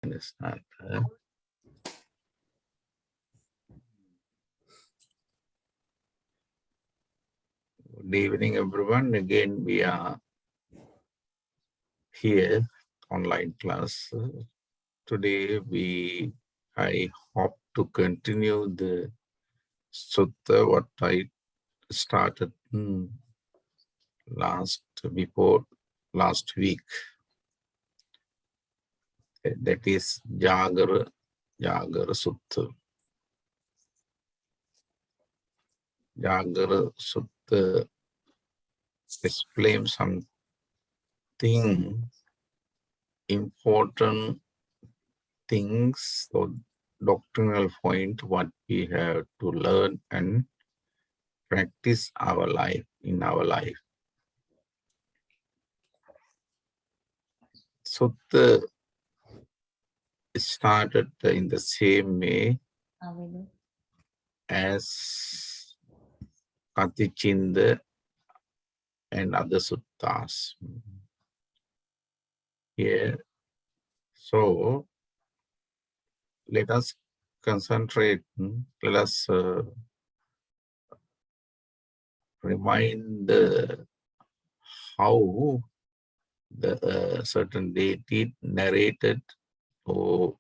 Understand. Good evening, everyone. Again, we are here, online class. Today, I hope to continue the sutta what I started last week. That is Jāgara Sutta. Jāgara Sutta explains something important things or doctrinal point what we have to learn and practice in our life. Sutta started in the same way as Katichinda and other suttas. Here, so let us concentrate, let us remind how the certain deity narrated or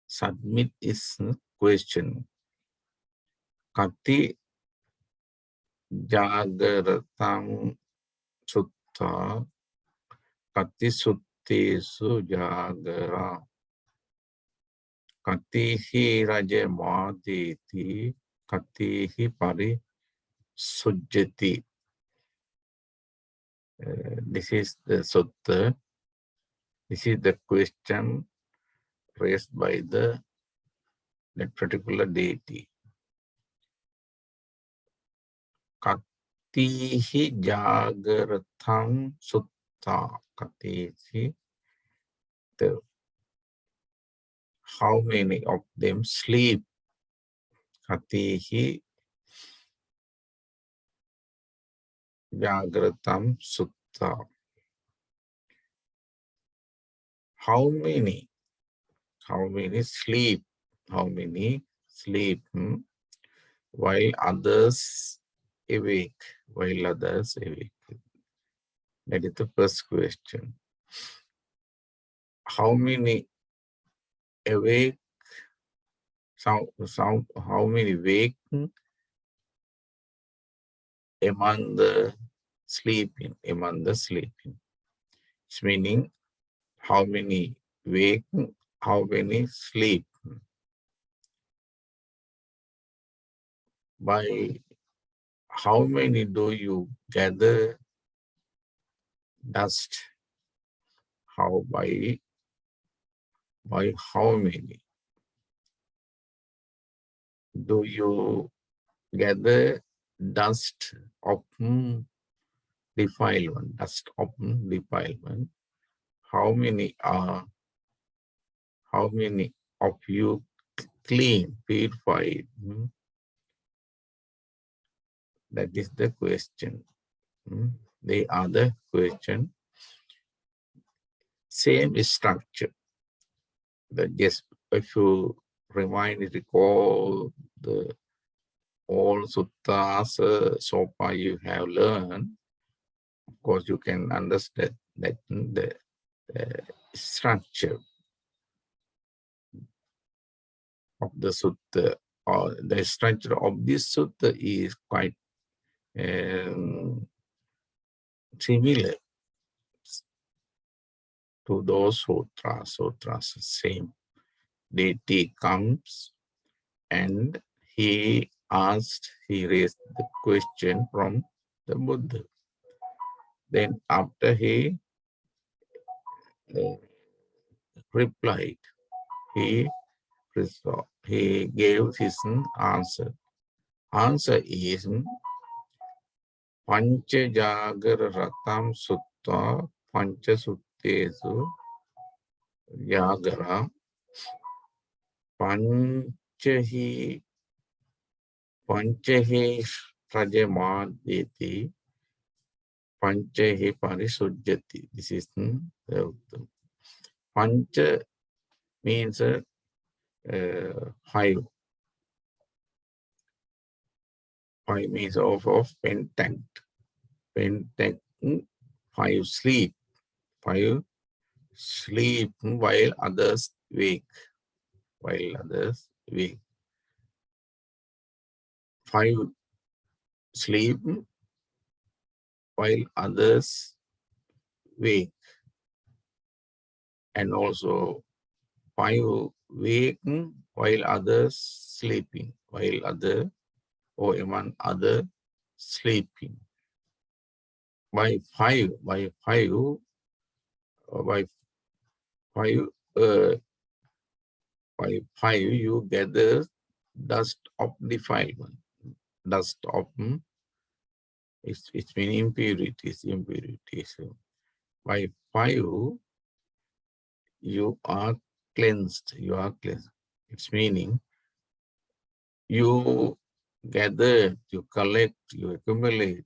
submit his question. Kati Jāgaratam Sutta Kati Suttesu Jāgara Katihi Rajamaditi Katihi Pari Sujjati. This is the sutta. This is the question raised by that particular deity. Katihi Jāgaratam Sutta. Katihi, how many of them sleep? Katihi Jāgaratam Sutta. How many sleep? How many sleep while others awake? While others awake. That is the first question. How many awake? How many wake among the sleeping? It's meaning how many wake, how many sleep. By how many do you gather dust? By how many do you gather dust of defilement? Dust of defilement. How many of you clean, purified? That is the question. The other question, same structure. Just if you recall all suttas so far you have learned, of course you can understand that the structure of the sutta or the structure of this sutta is quite similar to those sutras. Same deity comes and he raised the question from the Buddha. Then after he replied, he gave his answer. Answer is Pancha Jāgara Ratam Sutta Pancha Suttesu Jāgara Panchahi Rajamadeti Panchahi Parisujjati. This is the Pancha means 5. 5 means of pentect. Pentect, 5 sleep. 5 sleep while others wake. While others wake. 5 sleep while others wake. And also 5 wake while others sleeping. While other or among other sleeping. By 5, by 5, by 5, by 5, you gather dust of defilement. Dust of it's mean impurities. By 5, you are cleansed. You are cleansed. It's meaning you gather, you collect, you accumulate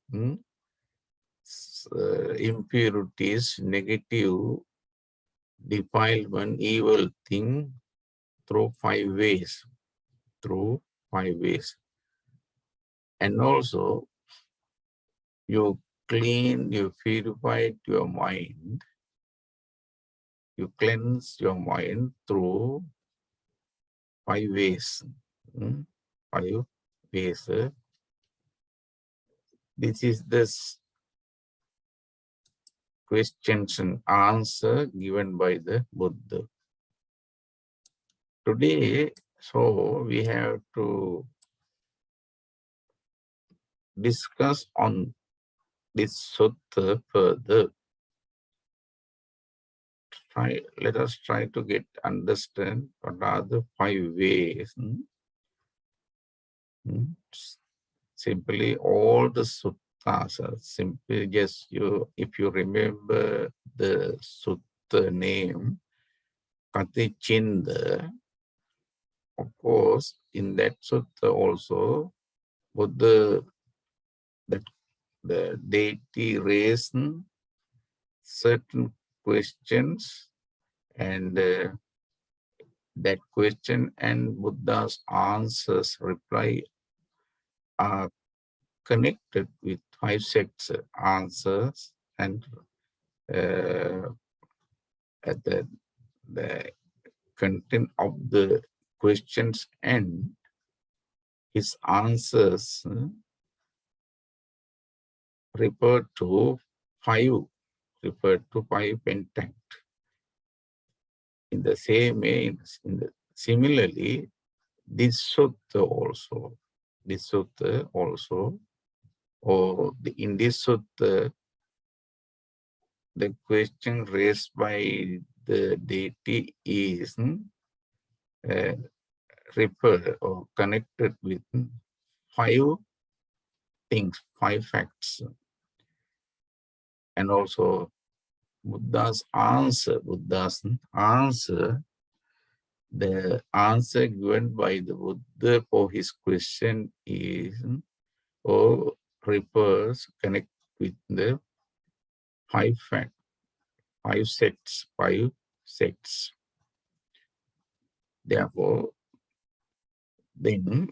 impurities, negative, defilement, evil thing through 5 ways. Through 5 ways. And also, you clean, you purify your mind. You cleanse your mind through 5 ways. 5 ways. This is this questions and answer given by the Buddha. Today, so we have to discuss on this sutta further. Let us try to understand what are the 5 ways. Simply all the suttas are simply just if you remember the sutta name, Katichinda, of course, in that sutta also, Buddha, the deity raised certain questions, and that question and Buddha's answers, reply are connected with 5 sects answers, and at the content of the questions and his answers refer to 5 pentect. In the same way, similarly, this sutta also, or in this sutta, the question raised by the deity is referred or connected with 5 things, 5 facts. And also Buddha's answer, the answer given by the Buddha for his question is or refers, connect with the 5 facts, 5 sects. Therefore, then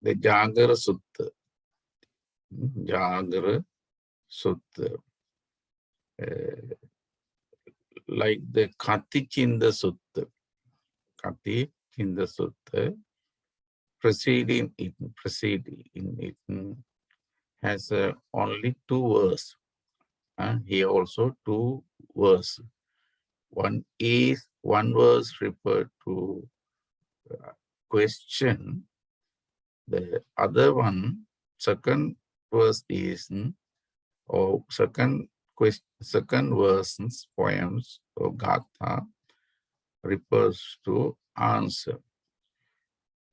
the Jāgara Sutta, like the Katichinda Sutta, preceding it has only 2 verses. Here also 2 verses. One verse referred to question. The other one, second verse is, or second verse, poems or gatha, refers to answer.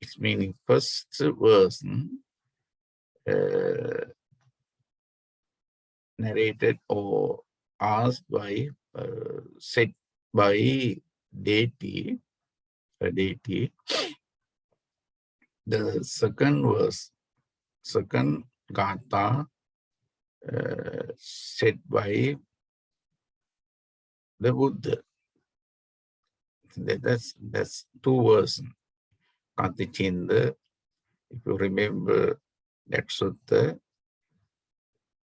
Its meaning, first verse narrated or asked by, said by deity, the second verse, second gatha, said by the Buddha. That's two words. Katichinda, if you remember that sutta,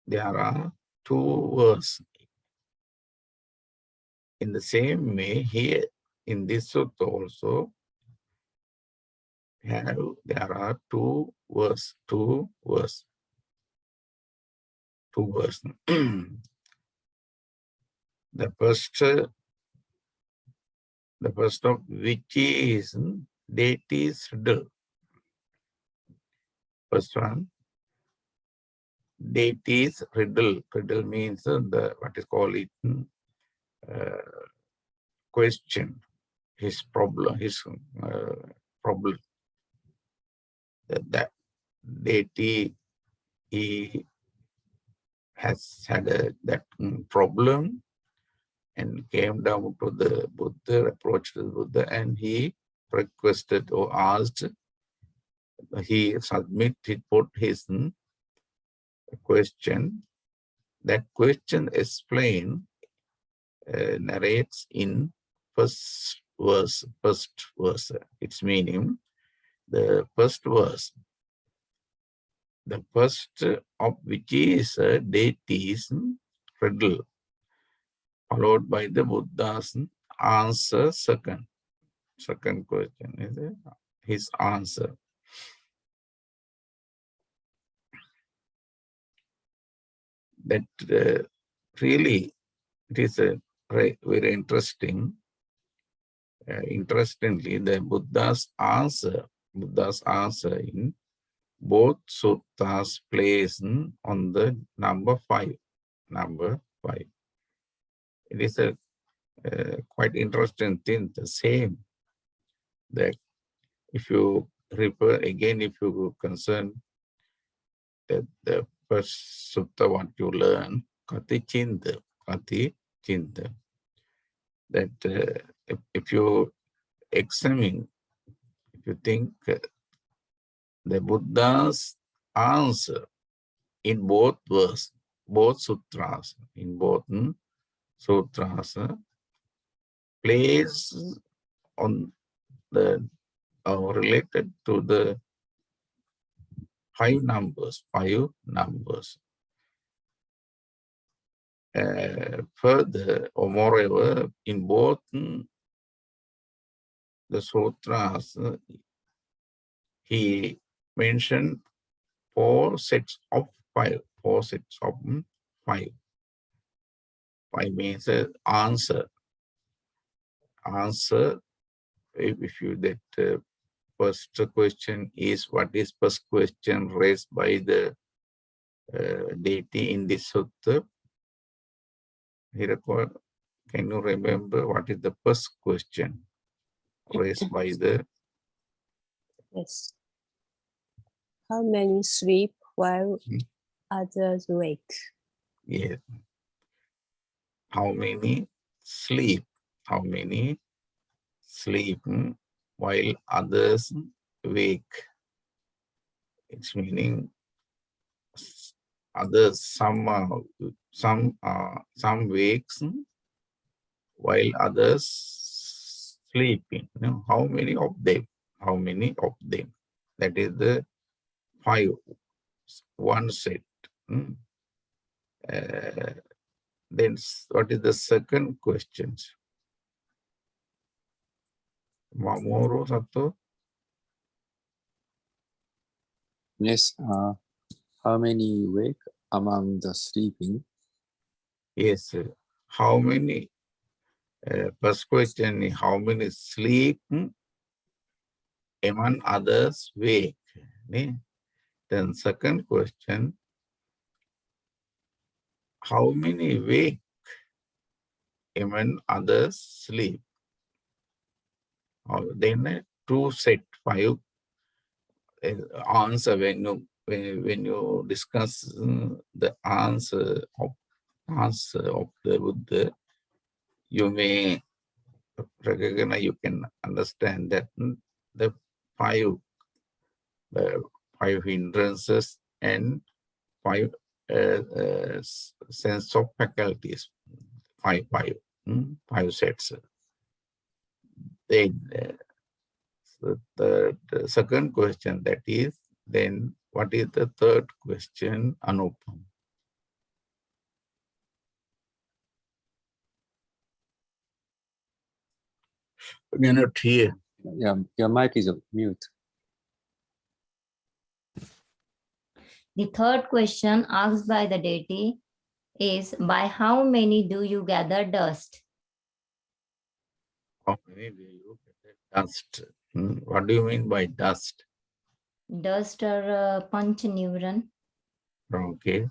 there are two words. In the same way, here in this sutta also, there are two words. The first of which is deity's riddle. First one, deity's riddle. Riddle means what is called it question. His problem. Problem. That deity, he has had that problem and came down to the Buddha, approached the Buddha, and he requested or asked, he put his question. That question explained, narrates in first verse. Its meaning, the first verse, the first of which is a deity's riddle, followed by the Buddha's answer. Second question is his answer. That really, it is very interesting. Interestingly, the Buddha's answer in both suttas placed on the number 5. It is a quite interesting thing. The same, that if you refer again, if you concern that the first sutta what you learn, Katichinda, that if you examine, if you think the Buddha's answer in both verses, both sutras, plays on the related to the 5 numbers. Further, or moreover, in both the sutras, he mentioned 4 sets of 5. 4 sets of 5. 5 means answer. If you that first question is, what is first question raised by the deity in this sutta? Can you remember what is the first question raised by the? Yes. How many sleep while others wake? Yes. How many sleep? How many sleep while others wake? It's meaning others, some wakes while others sleeping. How many of them? That is the 5. One set. Then what is the second question? Mamoru Sato? Yes. How many wake among the sleeping? Yes. How many? First question is how many sleep among others wake? Then second question, how many wake among others sleep? Then 2 set 5 answer. When you discuss the answer of the Buddha, you may recognize, you can understand that the 5 hindrances and 5 sense of faculties, 5 sets. Then so the second question, that is, then what is the third question, Anupam? You're not here. Yeah, your mic is mute. The third question asked by the deity is, by how many do you gather dust? How many do you get dust? What do you mean by dust? Dust or punch neuron. Okay.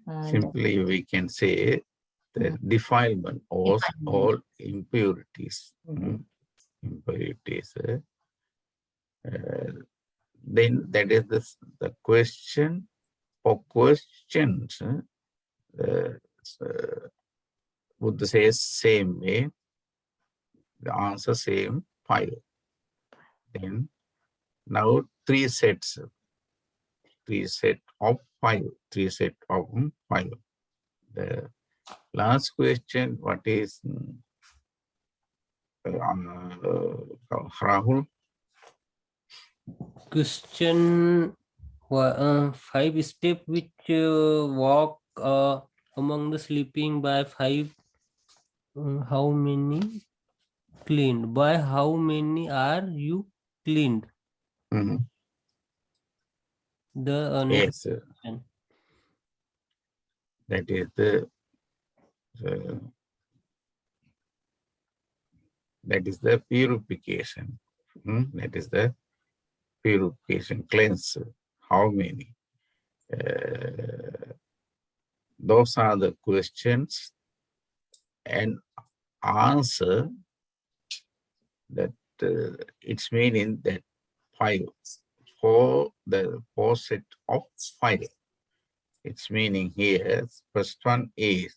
Uh, Simply we can say the defilement or all impurities. Impurities. Then that is the question for questions. Buddha says same way, the answer same, 5. Then now 3 sets of 5. 3 set of 5. The last question, what is Rahul? Question 5 step which walk among the sleeping by 5. How many cleaned? By how many are you cleaned? Mhm. The Yes, next question. that is the purification. That is the purification, cleanse. How many? Those are the questions and answer that it's meaning that 5 for the 4 set of 5. It's meaning here, first one is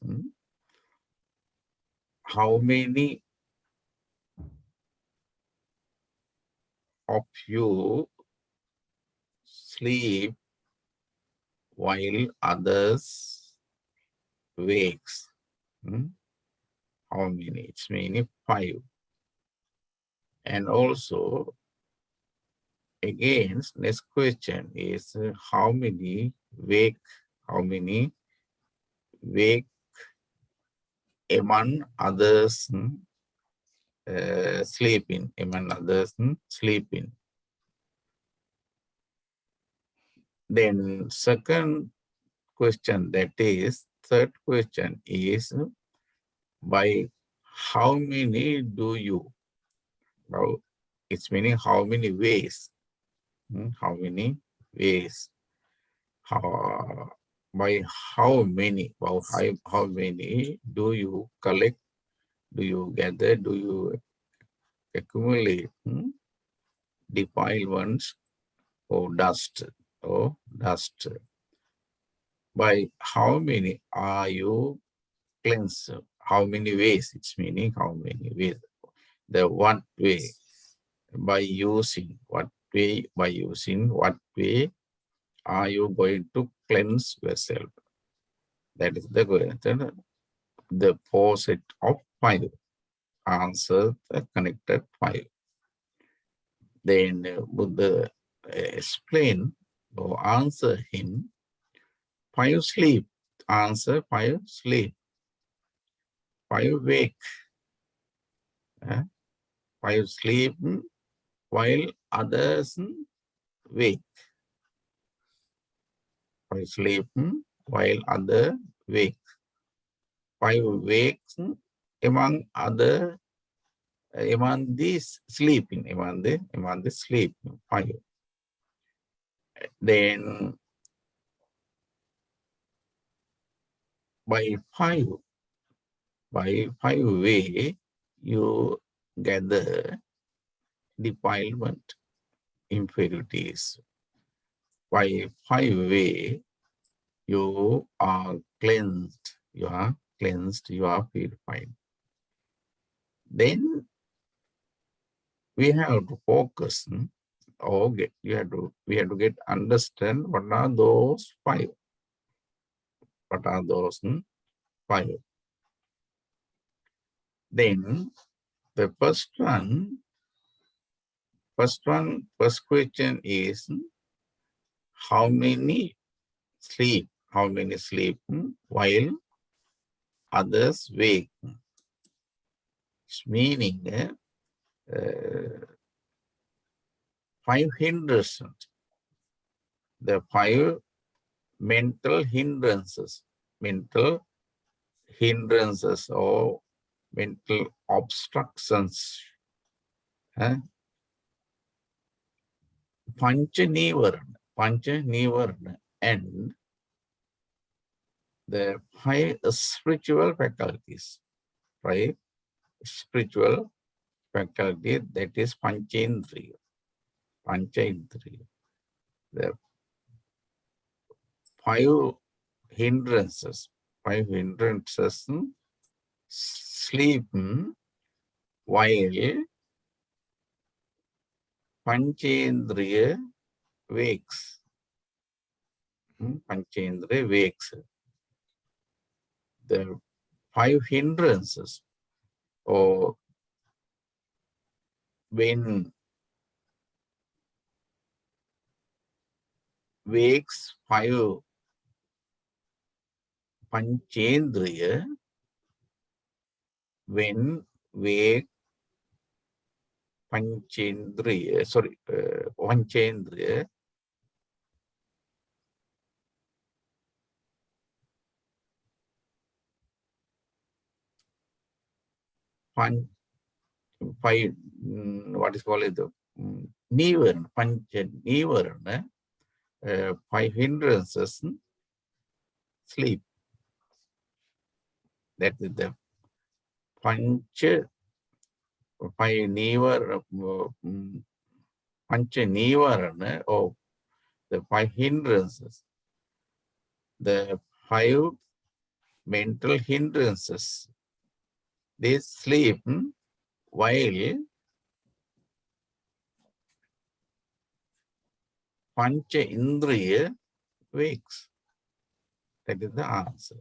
how many of you sleep while others wakes? How many? It's meaning 5. And also, again, next question is how many wake among others sleeping, among others sleeping. Then second question, that is, third question is, by how many do you? Now, it's meaning how many ways? How many ways? By how many? How many do you collect? Do you gather? Do you accumulate defilements or dust? By how many are you cleansed? How many ways? It's meaning how many ways. The what way? By using what way? By using what way are you going to cleanse yourself? That is the question. The 4 set of 5. Answer the connected 5. Then Buddha explain or answer him, 5 sleep. Answer, 5 sleep. 5 wake. 5 sleep while others wake. 5 sleep while others wake. 5 wakes among these sleeping, among the sleeping. 5. Then by 5 way you gather defilement, impurities. By 5 way you are cleansed, you are purified. Then we have to focus or we have to get understand what are those 5. What are those 5? Then the first one, First question is how many sleep while others wake. It's meaning 5 hindrances. The 5 mental hindrances or mental obstructions. Pancha Nivarana, and the 5 spiritual faculties, right? Spiritual faculty, that is Panchendriya. The 5 hindrances, sleep while Panchendriya wakes. Panchendriya wakes. The 5 hindrances, or when wakes 5 Panchendriya, when wake Panchendriya, Panchendriya, what is called the Nivarana, Pancha Nivarana, 5 hindrances, sleep. That is the Pancha, 5 Pancha Nivarana, or the 5 hindrances. The 5 mental hindrances, they sleep while Pancha Indriya wakes. That is the answer.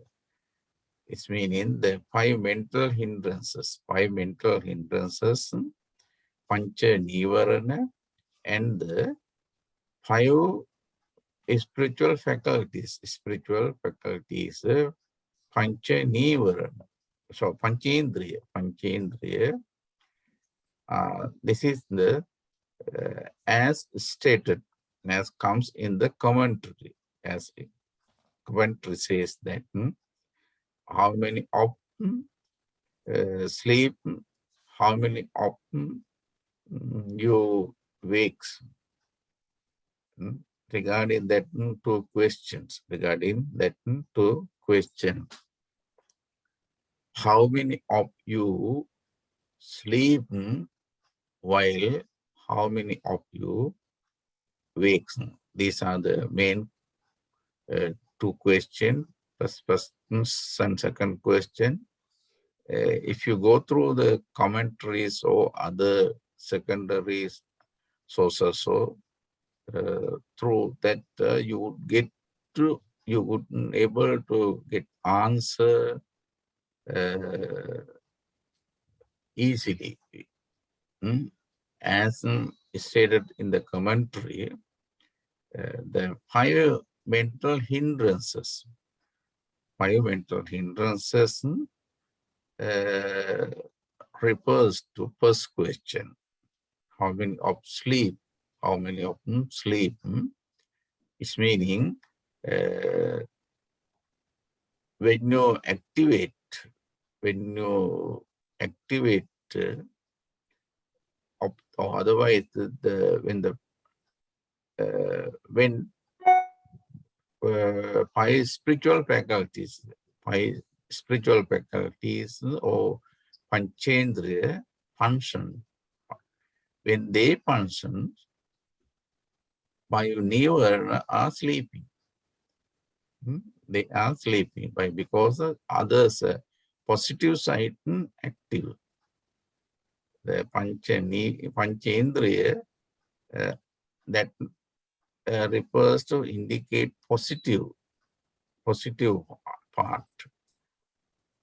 It's meaning the 5 mental hindrances, Pancha Nivarana, and the 5 spiritual faculties, Pancha Nivarana. So Panchendriya. This is the as stated, as comes in the commentary, as commentary says that how many of sleep, how many of you wakes. Regarding that 2 questions, how many of you sleep while how many of you wakes? These are the main 2 questions. First and second question. If you go through the commentaries or other secondary sources, so through that you would get to, you would able to get answer easily. As stated in the commentary, the 5 mental hindrances, refers to first question, how many of sleep, It's meaning when you activate, or otherwise when 5 spiritual faculties, or Panchendriya function, when they function, 5 Nivarana are sleeping. They are sleeping because others positive side active. The Panchendriya that refers to indicate positive part.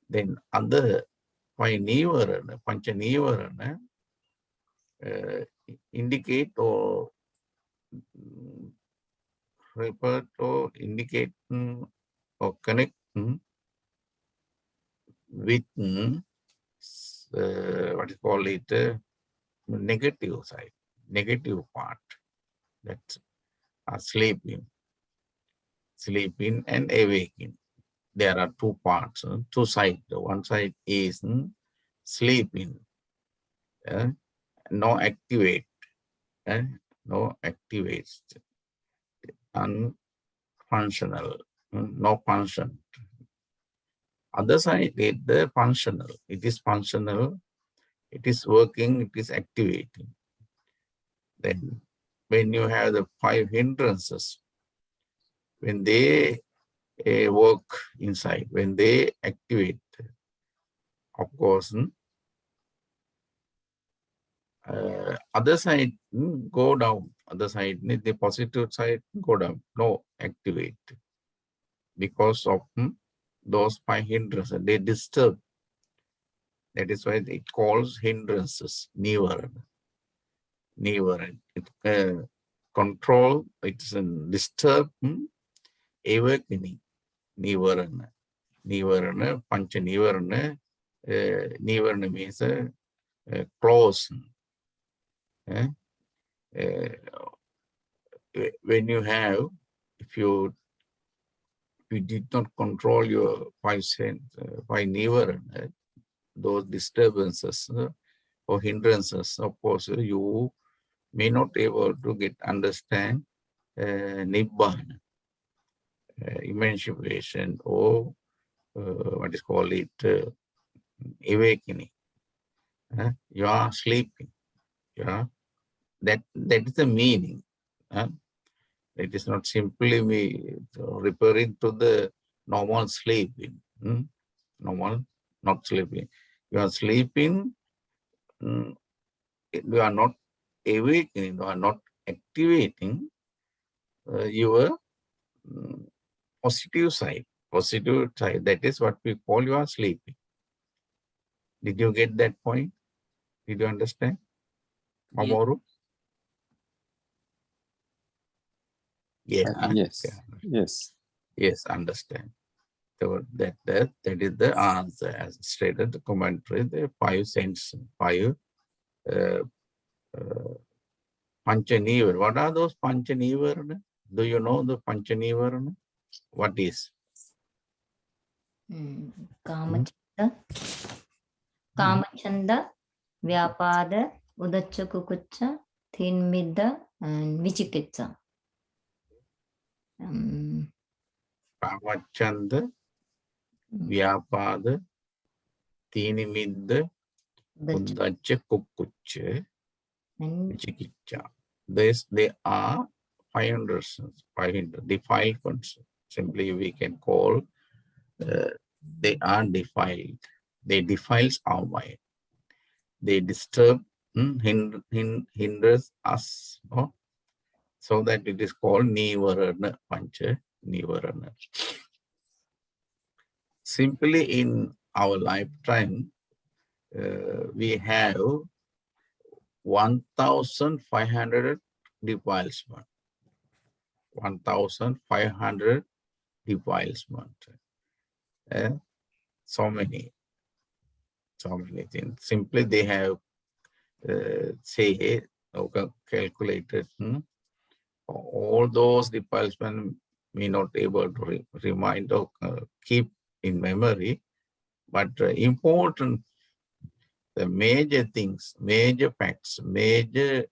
Then other Pancha Nivarana indicate or refer or indicate or connect with what is called it negative side, negative part. That's sleeping and awaking. There are two parts, two sides. The one side is sleeping, no activate, no activates, unfunctional, no function. Other side is the functional. It is functional, it is working, it is activating. Then when you have the 5 hindrances, when they work inside, when they activate, of course, other side go down, other side, the positive side go down, no activate. Because of those 5 hindrances, they disturb. That is why it calls hindrances, nivarana. Nivarana. It control, it's disturb, awakening, nivarana. Nivarana, pancha nivarana. Nivarana means close. When you have, if you did not control your 5 nivarana, those disturbances or hindrances, of course, you may not be able to understand nibbana, emancipation, or what is called it, awakening. You are sleeping. That is the meaning. It is not simply referring to the normal sleeping. Normal, not sleeping. You are sleeping. You are not awakening. You are not activating your positive side. Positive side. That is what we call you are sleeping. Did you get that point? Did you understand? Mamoru? Yeah. Yes. Yeah. Yes. Yes, understand. So that is the answer as stated the commentary, the 5 senses, 5 pancha nivarana. What are those pancha nivarana? Do you know the pancha nivarana? What is? Kamachanda, Kamachanda, Vyapada, Udacha Kukucha, Thin Midda, and Vichikitsa. Kamachanda, Vyapada, Tinimidda, Udacha Kukucha, And Vichikitsa. They are 500 defiled ones. Simply we can call they are defiled. They defiles our mind. They disturb, hinders us. So that it is called nivarana, pancha nivarana. Simply in our lifetime, we have 1,500 defilements. 1,500 defilements. So many things. Simply they have calculated all those defilements may not able to remind or keep in memory, but important, the major things, major facts, major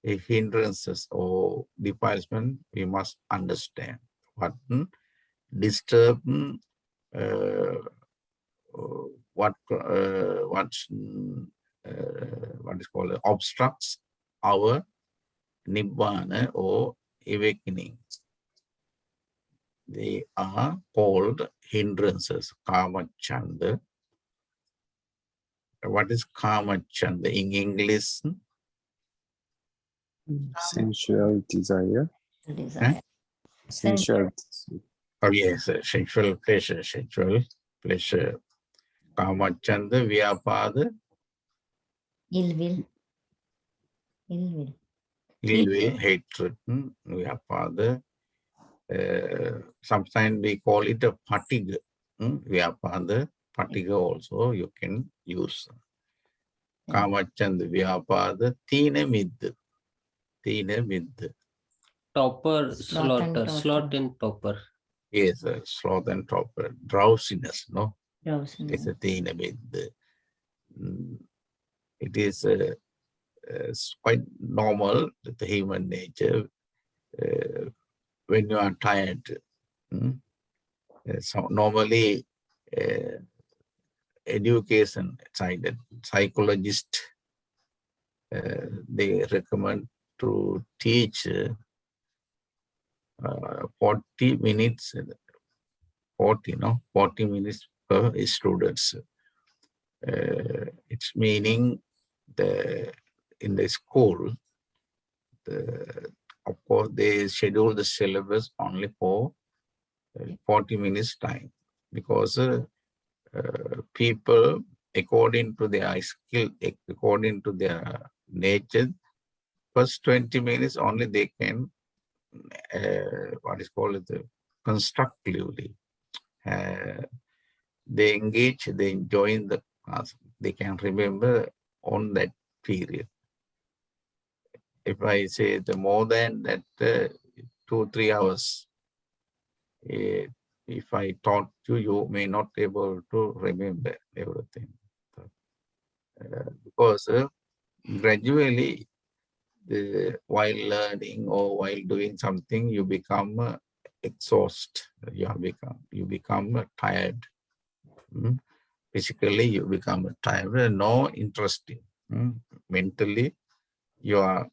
hindrances or defilement, we must understand. What disturb, what is called obstructs our nibbana or awakening. They are called hindrances, kama chanda. What is kama chanda in English? Sensual desire. desire. Sensual. Oh yes, sensual pleasure, Kama chanda, vyapada, Ill will. ill will, hatred, vyapada. Sometimes we call it a fatigue. Vyapada, fatigue also you can use. Kamachand vyapada, tina mid. Tina mid. Topper, Sloth and slaughter, torpor. slot and topper. Yes, sloth and torpor. Drowsiness, no? Drowsiness. It's a tina mid. It is quite normal with the human nature. When you are tired, so normally education side, psychologist, they recommend to teach 40 minutes, 40 minutes per students. It's meaning in the school, of course, they schedule the syllabus only for 40 minutes time, because people, according to their skill, according to their nature, first 20 minutes only they can, what is called, constructively. They engage, they join the class, they can remember on that period. If I say the more than that 2-3 hours, if I taught you, you may not be able to remember everything. Because gradually, while learning or while doing something, you become exhausted. You become tired. Physically, you become tired. No interesting. Mentally, you are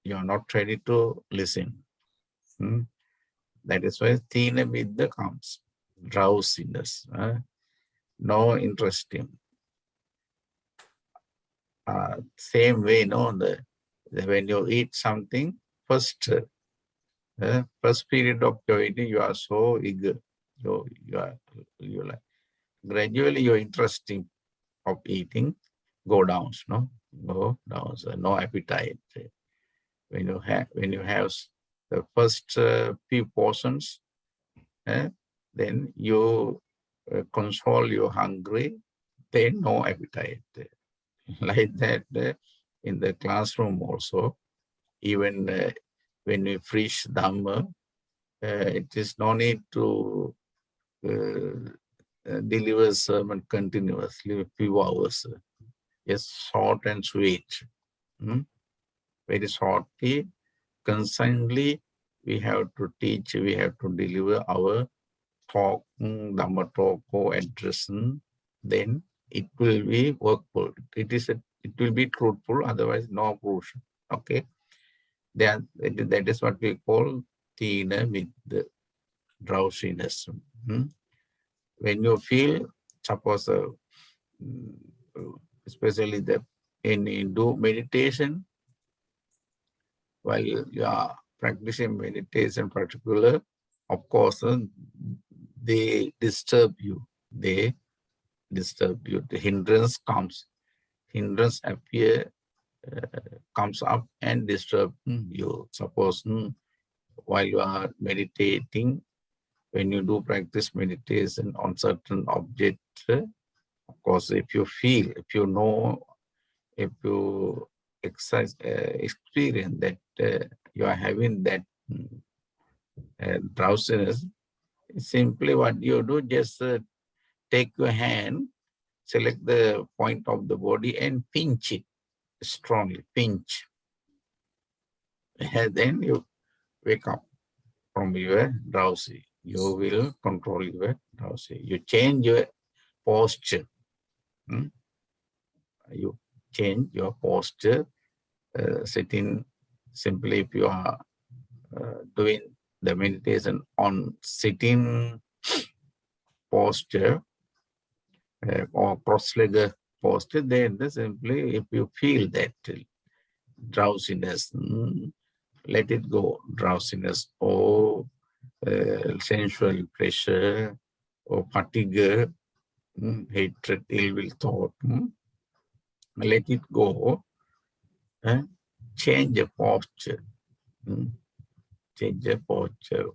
not ready to listen. That is why thina vidya comes. Drowsiness. No interesting. Same way, when you eat something, first period of your eating, you are so eager. You like. Gradually, your interest of eating go down. Go down. So no appetite. When you have the first few portions, then you console your hungry. Then no appetite. Like that, in the classroom also, even when we preach Dhamma, it is no need to deliver sermon continuously, a few hours. Just short and sweet. Very shortly, concisely, we have to teach, we have to deliver our talk, Dhamma talk or address. Then it will be workful. It will be truthful, otherwise no proof. Okay. That is what we call tina with the drowsiness. When you feel, suppose, especially when you do meditation, while you are practicing meditation particular, of course, they disturb you. They disturb you. The hindrance comes. Hindrance appear, comes up and disturb you. Suppose while you are meditating, when you do practice meditation on certain object, of course, if you feel, if you know, if you experience that you are having that drowsiness, simply what you do, just take your hand, select the point of the body and pinch it strongly, pinch. And then you wake up from your drowsy. You will control your drowsy. You change your posture. You change your posture. Sitting, simply if you are doing the meditation on sitting posture or cross-legged posture, then simply if you feel that drowsiness, let it go. Drowsiness or sensual pleasure or fatigue, hatred, ill will thought, let it go. Change the posture. Change your posture,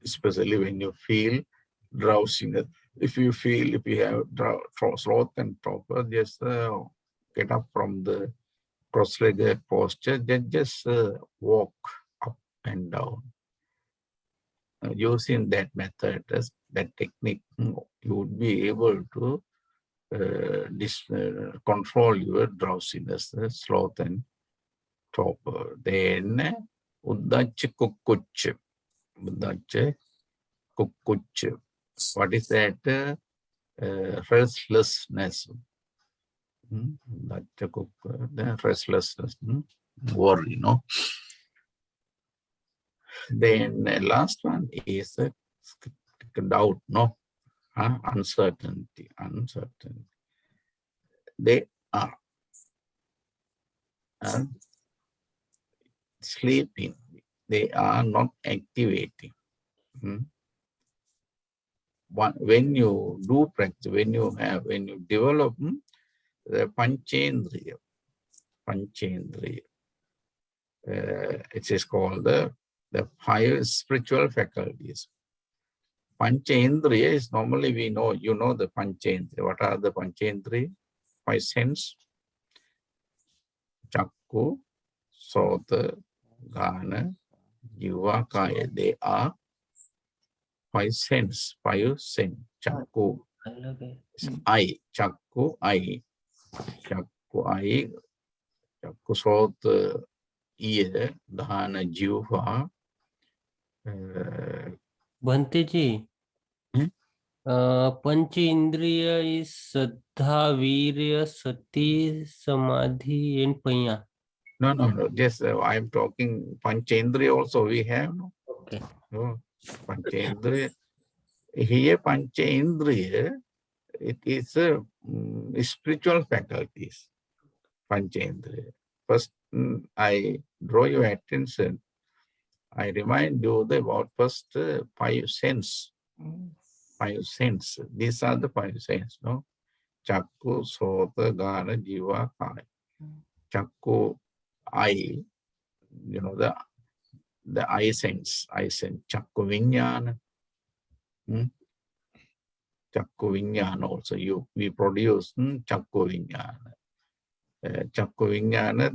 especially when you feel drowsiness. If you have sloth and torpor, just get up from the cross-legged posture, then just walk up and down. Using that method, that technique, you would be able to control your drowsiness, sloth and torpor. Then Uddhacha Kukkucha. Uddhacha Kukkucha. What is that? Restlessness. The restlessness, worry, no? Then last one is doubt, no? Uncertainty. They are sleeping. They are not activating. When you do practice, when you develop the Panchendriya, it is called the 5 spiritual faculties. Panchendriya is normally we know, you know the Panchendriya. What are the Panchendriya? 5 sense. Chakku, Sota, Gana, Jiva, Kaya. They are 5 sense. Chakku, eye. Chakku, eye. Chakku, Sota, ear. Dhana, Jiva. Bhante ji, Panch Indriya is Saddha, Virya, Sati, Samadhi, and Panya. No. Just I am talking Panchendriya also we have. No? Okay. Oh, Panchendriya. Here Panchendriya, it is spiritual faculties. Panchendriya. First, I draw your attention. I remind you about first 5 sense. 5 sense. These are the 5 sense, no? Chakku, Sota, Gana, Jiva, Kaya. Chakku, eye, you know, the eye sense. Chakku Vijnana. Chakku Vijnana also. We produce Chakku Vijnana. Chakku Vijnana,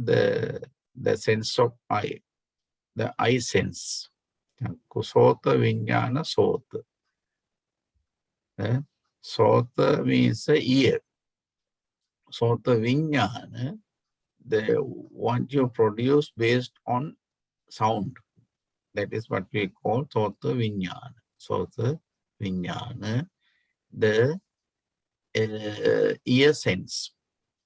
the sense of eye. The eye sense. Chakku Sota Vijnana Sota. Sota means ear. Sota Vijnana, what you produce based on sound. That is what we call Sota Vijnana. Sota Vijnana, the ear sense.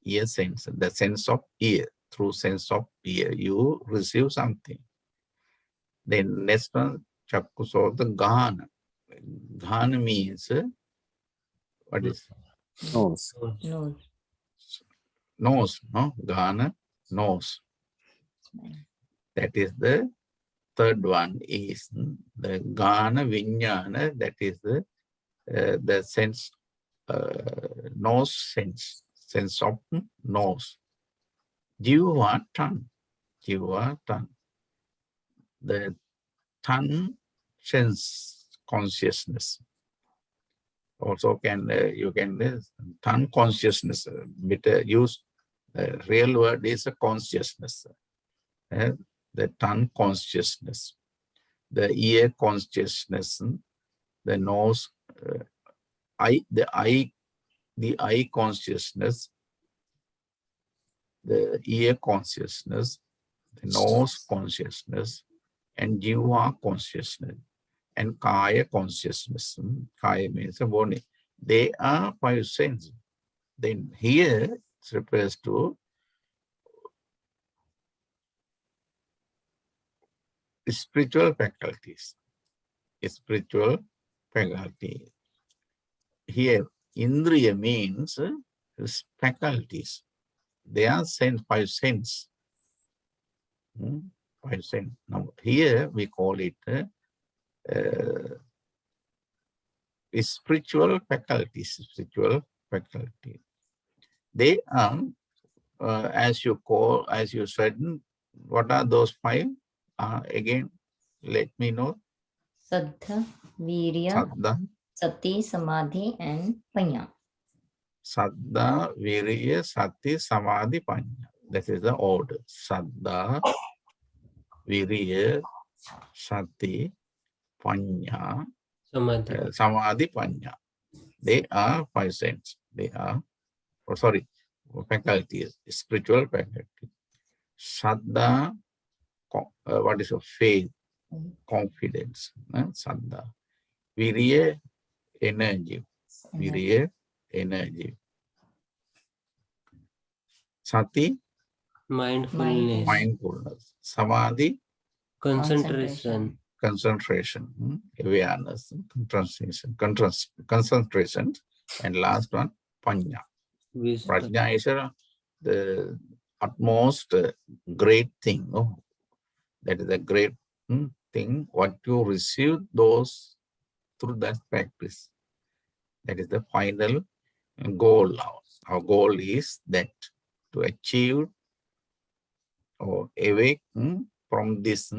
Ear sense, the sense of ear. Through sense of ear, you receive something. Then next one, Chakku Sota Gana. Gana means, what is? Nose. Nose, no? Gana, nose. That is the third one is the Gana Vijnana, that is the sense, nose sense of nose. Jiva, tongue. The tongue sense consciousness. Also you can tongue consciousness. Use the real word is a consciousness. The tongue consciousness, the ear consciousness, the nose, the eye consciousness, the ear consciousness, the nose consciousness, and jiva consciousness, and kaya consciousness. Kaya means a body. They are 5 senses. Then here it refers to spiritual faculties. Spiritual faculty. Here, Indriya means faculties. They are 5 sense. 5 sense. Now, here we call it spiritual faculties. Spiritual faculty. They are, as you said, what are those 5? Again, let me know. Saddha, Virya, Saddha, Sati, Samadhi, and Panya. Saddha, Virya, Sati, Samadhi, Panya. That is the order. Saddha, Virya, Sati, Panya, Samadhi. Samadhi, Panya. They are 5 senses. They are, faculties, spiritual faculty. Saddha, what is your faith, confidence, Saddha. Virya, energy. Virya, energy. Sati, Mindfulness. mindfulness. Samadhi, Concentration. concentration, awareness, concentration. And last one, Panya. Wisdom. Prajna is the utmost great thing. That is a great thing. What you receive those through that practice. That is the final goal now. Our goal is that to achieve or awake from this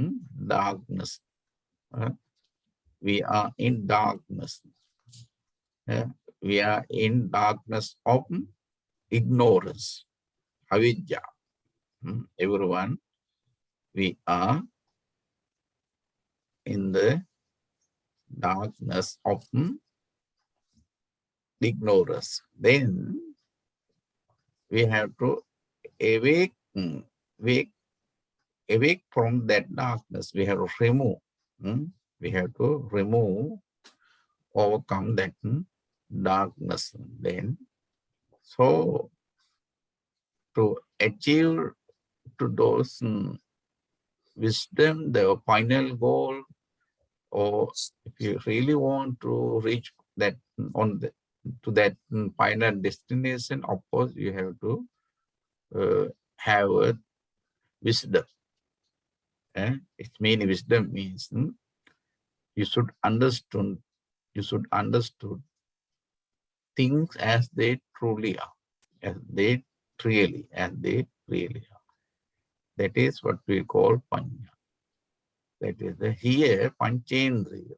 darkness. We are in darkness. We are in darkness of ignorance, avidya. Everyone, we are in the darkness of ignorance. Then we have to awake from that darkness. We have to remove. We have to remove, overcome that darkness. Then, so to achieve to those wisdom, the final goal, or if you really want to reach that to that final destination, of course, you have to have a wisdom. It means wisdom means you should understand things as they truly are, as they really are. That is what we call Panya. That is the here Panchendriya.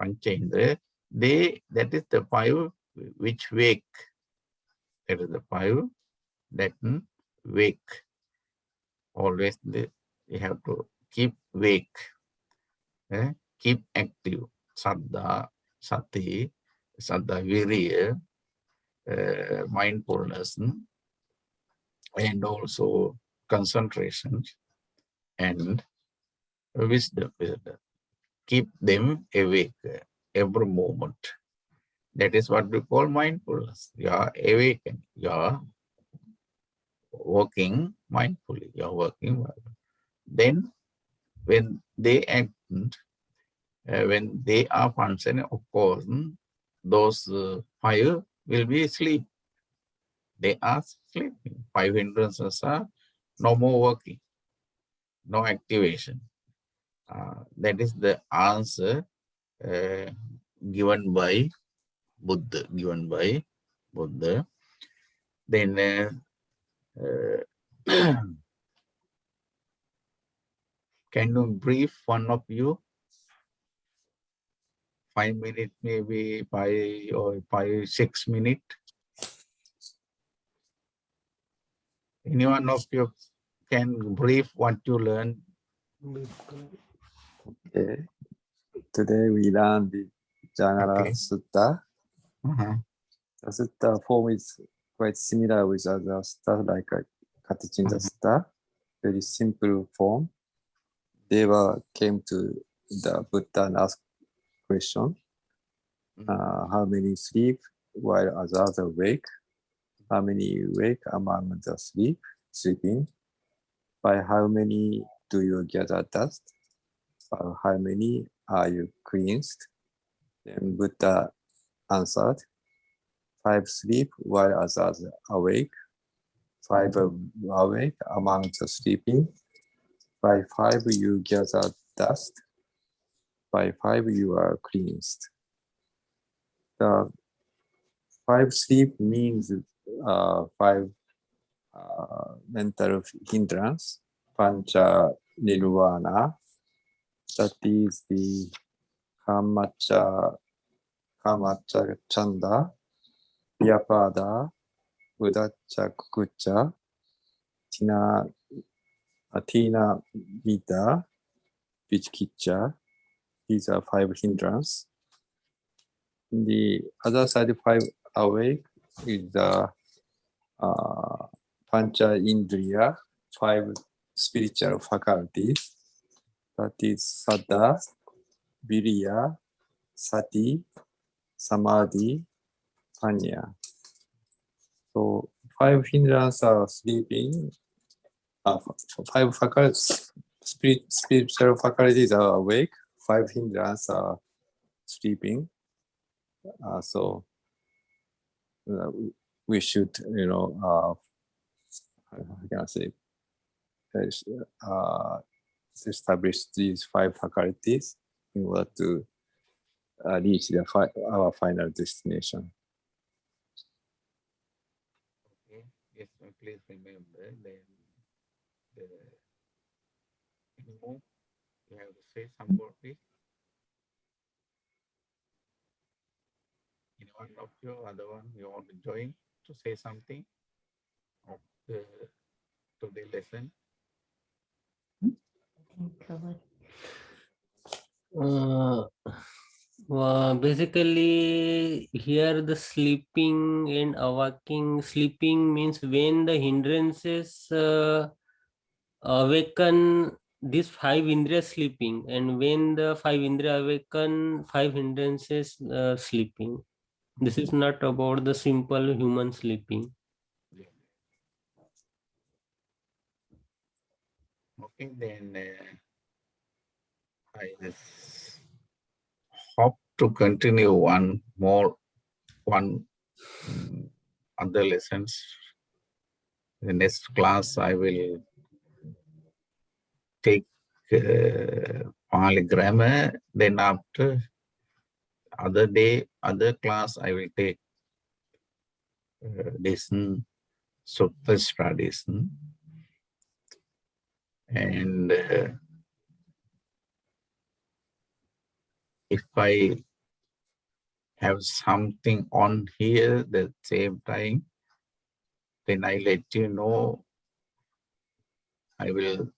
Panchendriya, that is the 5 which wake. That is the 5 that wake. Always you have to keep wake, keep active. Saddha, Sati, Saddha, Virya, mindfulness, and also concentration and wisdom. Keep them awake every moment. That is what we call mindfulness. You are awake, you are working mindfully, you are working well. Then when they act, when they are functioning, of course, those 5 will be asleep. They are sleeping. 5 hindrances are no more working, no activation. That is the answer given by Buddha. Then can you brief one of you? 5 minutes, maybe 5 or 6 minutes. Anyone of you can brief what you learned? Okay. Today we learned the Jāgara Okay. Sutta. Uh-huh. The sutta form is quite similar with other sutta like Katachinja Sutta. Very simple form. Deva came to the Buddha and asked question. How many sleep while others awake? How many wake among the sleeping? By how many do you gather dust? By how many are you cleansed? Then Buddha answered, 5 sleep while others awake. 5 awake among the sleeping. By 5 you gather dust. By 5 you are cleansed. The 5 sleep means 5 mental hindrance, pancha nirvana. That is the kamacha chanda, vyapada, udacha kukucha, tina vida, vichkicha. These are 5 hindrance. The other side 5 awake is the pancha indriya, 5 spiritual faculties. That is saddha, viriya, sati, samadhi, panya. So 5 hindrance are sleeping. 5 faculties, spiritual faculties are awake. 5 hindrance are sleeping. So we should, how can I say, establish these 5 faculties in order to reach our final destination. Okay. Yes, please remember then anymore you have to say some more, please. Anyone of you, other one, you want to join to say something of the today lesson? Basically, here the sleeping and awaking. Sleeping means when the hindrances awaken, these 5 indriya sleeping, and when the 5 indriya awaken, 5 hindrances sleeping. This is not about the simple human sleeping. Yeah. Okay, then I just hope to continue one other lessons. The next class I will take Pali grammar. Then after other class I will take lesson Sutta tradition. And if I have something on here at the same time, then I let you know. I will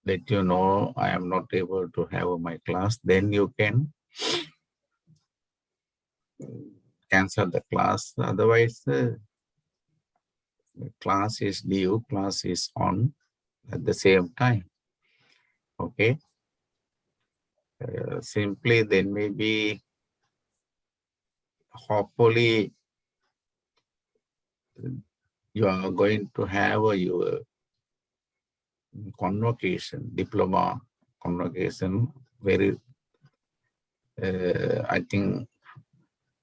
let you know I am not able to have my class. Then you can cancel the class. Otherwise, the class is due, class is on at the same time. Okay. Simply then maybe hopefully you are going to have your convocation, diploma convocation, very I think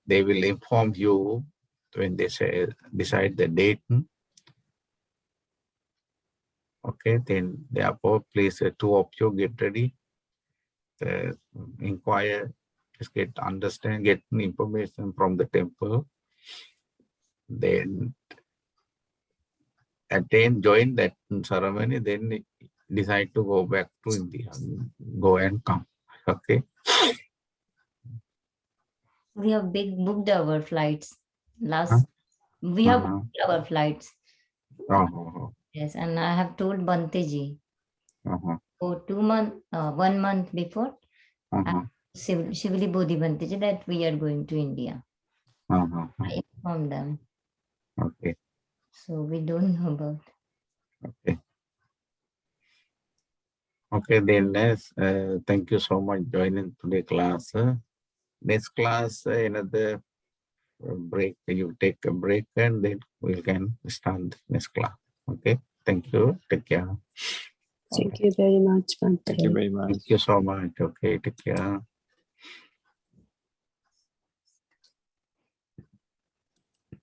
they will inform you when they decide the date. Okay, then therefore please 2 of you get ready, inquire, just get information from the temple, then attend, join that ceremony, then decide to go back to India, go and come. Okay. We have booked our flights. We have booked our flights. Yes, and I have told Banteji. For 1 month before, Shivali Bodhi Banteji that we are going to India. I informed them. Okay. So we don't know about. Okay. Okay, then thank you so much joining today class. Next class, another break. You take a break and then we can start next class. Okay. Thank you. Take care. Thank you very much, Bante. Thank you very much. Thank you so much. Okay. Take care.